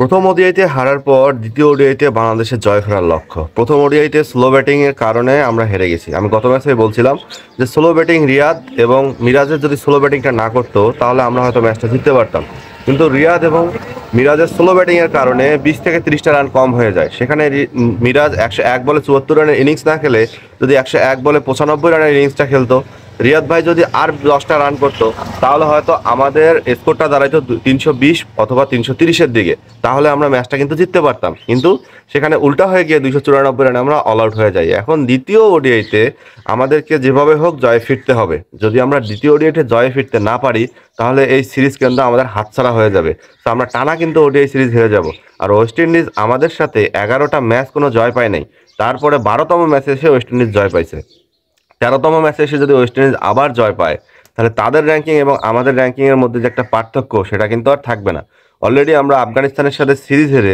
প্রথম ওডিআইতে হারার পর দ্বিতীয় ওডিআইতে বাংলাদেশের জয় ফেরার লক্ষ্য। প্রথম ওডিআইতে স্লো ব্যাটিংয়ের কারণে আমরা হেরে গেছি। আমি গত ম্যাচে বলছিলাম যে স্লো ব্যাটিং রিয়াদ এবং মিরাজের যদি স্লো ব্যাটিংটা না করতো তাহলে আমরা হয়তো ম্যাচটা জিততে পারতাম, কিন্তু রিয়াদ এবং মিরাজের স্লো ব্যাটিংয়ের কারণে 20 থেকে 30টা রান কম হয়ে যায়। সেখানে মিরাজ 101 বলে 74 রানের ইনিংস না খেলে যদি 101 বলে 95 রানের ইনিংসটা খেলতো, রিয়াদ ভাই যদি আর 10টা রান করতো তাহলে হয়তো আমাদের স্কোরটা দাঁড়াইতো 320 অথবা 330-এর দিকে, তাহলে আমরা ম্যাচটা কিন্তু জিততে পারতাম। কিন্তু সেখানে উল্টা হয়ে গিয়ে 294 রানে আমরা অল আউট হয়ে যাই। এখন দ্বিতীয় ওডিআইতে আমাদেরকে যেভাবে হোক জয়ে ফিরতে হবে। যদি আমরা দ্বিতীয় ওডিআইতে জয়ে ফিরতে না পারি তাহলে এই সিরিজ কিন্তু আমাদের হাতছাড়া হয়ে যাবে। তো আমরা টানা কিন্তু ওডিআই সিরিজ হেরে যাব। আর ওয়েস্ট ইন্ডিজ আমাদের সাথে 11টা ম্যাচ কোনো জয় পায় নাই, তারপরে 12তম ম্যাচে এসে ওয়েস্ট ইন্ডিজ জয় পাইছে। 13তম ম্যাচে এসে যদি ওয়েস্ট ইন্ডিজ আবার জয় পায় তাহলে তাদের র্যাঙ্কিং এবং আমাদের র্যাঙ্কিংয়ের মধ্যে যে একটা পার্থক্য সেটা কিন্তু আর থাকবে না। অলরেডি আমরা আফগানিস্তানের সাথে সিরিজ হেরে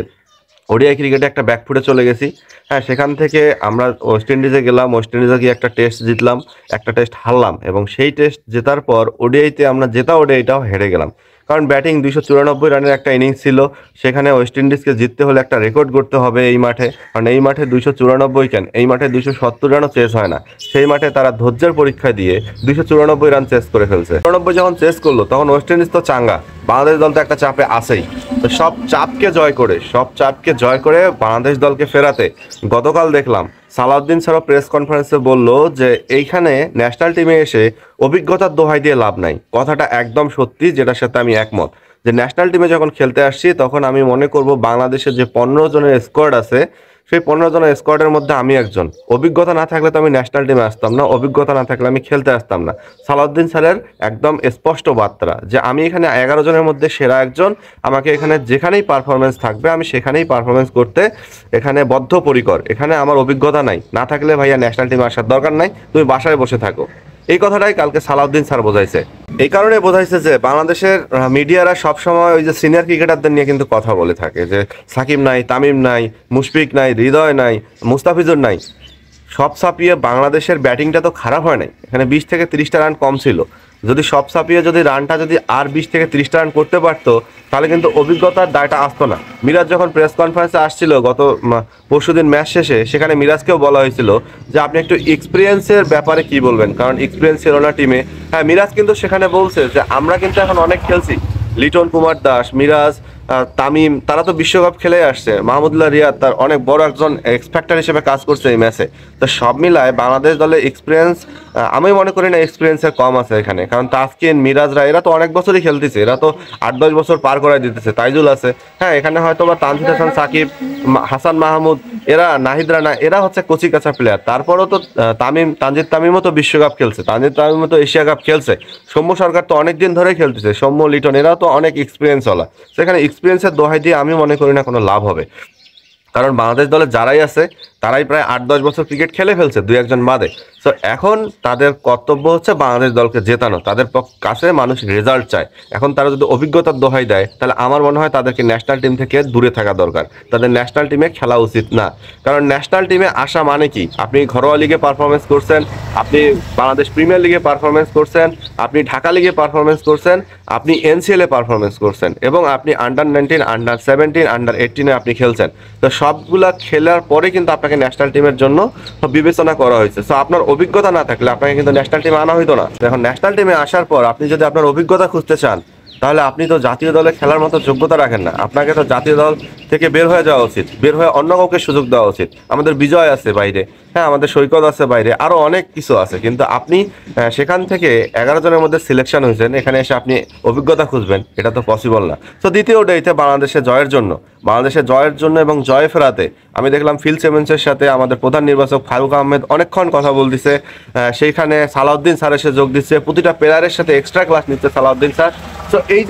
ওডিআই ক্রিকেটে একটা ব্যাকফুটে চলে গেছি। হ্যাঁ, সেখান থেকে আমরা ওয়েস্ট ইন্ডিজে গেলাম, ওয়েস্ট ইন্ডিজে গিয়ে একটা টেস্ট জিতলাম, একটা টেস্ট হারলাম, এবং সেই টেস্ট জেতার পর ওডিআইতে আমরা জেতা ওডিআইটাও হেরে গেলাম। কারণ ব্যাটিং 294 রানের একটা ইনিংস ছিল, সেখানে ওয়েস্ট ইন্ডিজকে জিততে হলে একটা রেকর্ড করতে হবে এই মাঠে। কারণ এই মাঠে 294 কেন, এই মাঠে 270 রানও চেস হয় না। সেই মাঠে তারা ধৈর্যের পরীক্ষা দিয়ে 294 রান চেস করে ফেলছে। 94 যখন চেস করলো তখন ওয়েস্ট ইন্ডিজ তো চাঙ্গা, বাংলাদেশ দল তো একটা চাপে আসেই। তো সব চাপকে জয় করে বাংলাদেশ দলকে ফেরাতে গতকাল দেখলাম সালাউদ্দিন স্যারও প্রেস কনফারেন্সে বলল যে এইখানে ন্যাশনাল টিমে এসে অভিজ্ঞতার দোহাই দিয়ে লাভ নাই। কথাটা একদম সত্যি, যেটার সাথে আমি একমত। যে ন্যাশনাল টিমে যখন খেলতে আসছি তখন আমি মনে করব বাংলাদেশের যে 15 জনের স্কোয়াড আছে সেই 15 জনের স্কোয়াডের মধ্যে আমি একজন। অভিজ্ঞতা না থাকলে তো আমি ন্যাশনাল টিমে আসতাম না, অভিজ্ঞতা না থাকলে আমি খেলতে আসতাম না। সালাউদ্দিন স্যারের একদম স্পষ্ট বার্তা যে আমি এখানে 11 জনের মধ্যে সেরা একজন, আমাকে এখানে যেখানেই পারফরমেন্স থাকবে আমি সেখানেই পারফরমেন্স করতে এখানে বদ্ধপরিকর। এখানে আমার অভিজ্ঞতা না থাকলে ভাইয়া ন্যাশনাল টিমে আসার দরকার নাই, তুমি বাসায় বসে থাকো। এই কথাটাই কালকে সালাউদ্দিন স্যার বোঝাইছে। এই কারণে বোঝাইছে যে বাংলাদেশের মিডিয়ারা সবসময় ওই যে সিনিয়র ক্রিকেটারদের নিয়ে কিন্তু কথা বলে থাকে যে সাকিব নাই, তামিম নাই, মুশফিক নাই, হৃদয় নাই, মুস্তাফিজুর নাই। সব ছাপিয়ে বাংলাদেশের ব্যাটিংটা তো খারাপ হয় নাই। এখানে 20 থেকে 30টা রান কম ছিল। যদি সব ছাপিয়ে যদি রানটা যদি আর 20 থেকে 30টা রান করতে পারতো তাহলে কিন্তু অভিজ্ঞতার দায়টা আসতো না। মিরাজ যখন প্রেস কনফারেন্সে আসছিল গত পরশুদিন ম্যাচ শেষে, সেখানে মিরাজকেও বলা হয়েছিল যে আপনি একটু এক্সপিরিয়েন্সের ব্যাপারে কি বলবেন, কারণ এক্সপিরিয়েন্স ছিল না টিমে। হ্যাঁ, মিরাজ কিন্তু সেখানে বলছে যে আমরা কিন্তু এখন অনেক খেলছি। লিটন কুমার দাস, মিরাজ, তামিম, তারা তো বিশ্বকাপ খেলে আসছে। মাহমুদুল্লাহ রিয়াদ তার অনেক বড় একজন এক্সপেক্টার হিসেবে কাজ করছে এই ম্যাচে। তো সব মিলায় বাংলাদেশ দলের এক্সপিরিয়েন্স আমি মনে করি না এক্সপিরিয়েন্সের কম আছে এখানে। কারণ তাসকিন, মিরাজরা এরা তো অনেক বছরই খেলতেছে, এরা তো 8-10 বছর পার করাই দিতেছে। তাইজুল আছে, হ্যাঁ, এখানে হয়তো বা তানজিদ হাসান, সাকিব, হাসান মাহমুদ, এরা নাহিদ রানা, এরা হচ্ছে কচি কাঁচা প্লেয়ার। তারপরও তো তানজিদ তামিমও তো বিশ্বকাপ খেলছে, তানজিদ তামিমও তো এশিয়া কাপ খেলছে। সৌম্য সরকার তো অনেক দিন ধরে খেলতেছে, সৌম্য, লিটন, এরাও তো অনেক এক্সপিরিয়েন্স ওলা। সেখানে এক্সপিরিয়েন্সের দোহাই দিয়ে আমি মনে করি না কোনো লাভ হবে। কারণ বাংলাদেশ দলে যারাই আছে তারাই প্রায় 8-10 বছর ক্রিকেট খেলে ফেলছে, 2-1 বাদে। সো এখন তাদের কর্তব্য হচ্ছে বাংলাদেশ দলকে জেতানো। তাদের কাছে মানুষ রেজাল্ট চায়। এখন তারা যদি অভিজ্ঞতার দোহাই দেয় তাহলে আমার মনে হয় তাদেরকে ন্যাশনাল টিম থেকে দূরে থাকা দরকার, তাদের ন্যাশনাল টিমে খেলা উচিত না। কারণ ন্যাশনাল টিমে আসা মানে কি, আপনি ঘরোয়া লিগে পারফরমেন্স করছেন, আপনি বাংলাদেশ প্রিমিয়ার লিগে পারফরমেন্স করছেন, আপনি ঢাকা লিগে পারফরমেন্স করছেন, আপনি এনসিএলে পারফরমেন্স করছেন, এবং আপনি আন্ডার-19, আন্ডার-17, আন্ডার-18-এ আপনি খেলছেন। তো সবগুলা খেলার পরে কিন্তু আপনাকে ন্যাশনাল টিমের জন্য বিবেচনা করা হয়েছে। সো আপনার অভিজ্ঞতা না থাকলে আপনাকে কিন্তু ন্যাশনাল টিমে আনা হইতো না। এখন ন্যাশনাল টিমে আসার পর আপনি যদি আপনার অভিজ্ঞতা খুঁজতে চান তাহলে আপনি তো জাতীয় দলে খেলার মতো যোগ্যতা রাখেন না। আপনাকে তো জাতীয় দল থেকে বের হয়ে যাওয়া উচিত, বের হয়ে অন্য কাউকে সুযোগ দেওয়া উচিত। আমাদের বিজয় আছে বাইরে, হ্যাঁ, আমাদের সৈকত আছে বাইরে, আরও অনেক কিছু আছে, কিন্তু আপনি সেখান থেকে 11 জনের মধ্যে সিলেকশন হয়েছেন, এখানে এসে আপনি অভিজ্ঞতা খুঁজবেন, এটা তো পসিবল না। তো দ্বিতীয় ডেতে বাংলাদেশের জয়ের জন্য এবং জয় ফেরাতে আমি দেখলাম ফিল্ড সেভেন্সের সাথে আমাদের প্রধান নির্বাচক ফারুক আহমেদ অনেকক্ষণ কথা বলতেছে। সেইখানে সালাউদ্দিন স্যার এসে যোগ দিচ্ছে, প্রতিটা প্লেয়ারের সাথে এক্সট্রা ক্লাস নিচ্ছে সালাউদ্দিন স্যার। তো এই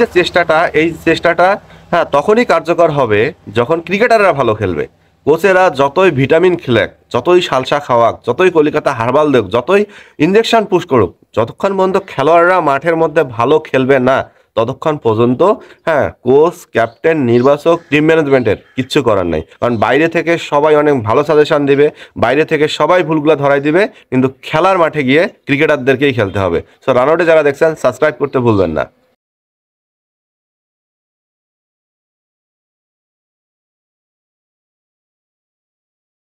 চেষ্টাটা হ্যাঁ তখনই কার্যকর হবে যখন ক্রিকেটাররা ভালো খেলবে। কোচেরা যতই ভিটামিন খেলাক, যতই সালসা খাওয়াক, যতই কলিকাতা হারবাল দেখ, যতই ইঞ্জেকশন পুশ করুক, যতক্ষণ পর্যন্ত খেলোয়াড়রা মাঠের মধ্যে ভালো খেলবে না ততক্ষণ পর্যন্ত হ্যাঁ কোচ, ক্যাপ্টেন, নির্বাচক, টিম ম্যানেজমেন্টের কিচ্ছু করার নাই। কারণ বাইরে থেকে সবাই অনেক ভালো সাজেশন দিবে, বাইরে থেকে সবাই ভুলগুলো ধরাই দিবে, কিন্তু খেলার মাঠে গিয়ে ক্রিকেটারদেরকেই খেলতে হবে। সো রানআউটে যারা দেখছেন সাবস্ক্রাইব করতে ভুলবেন না।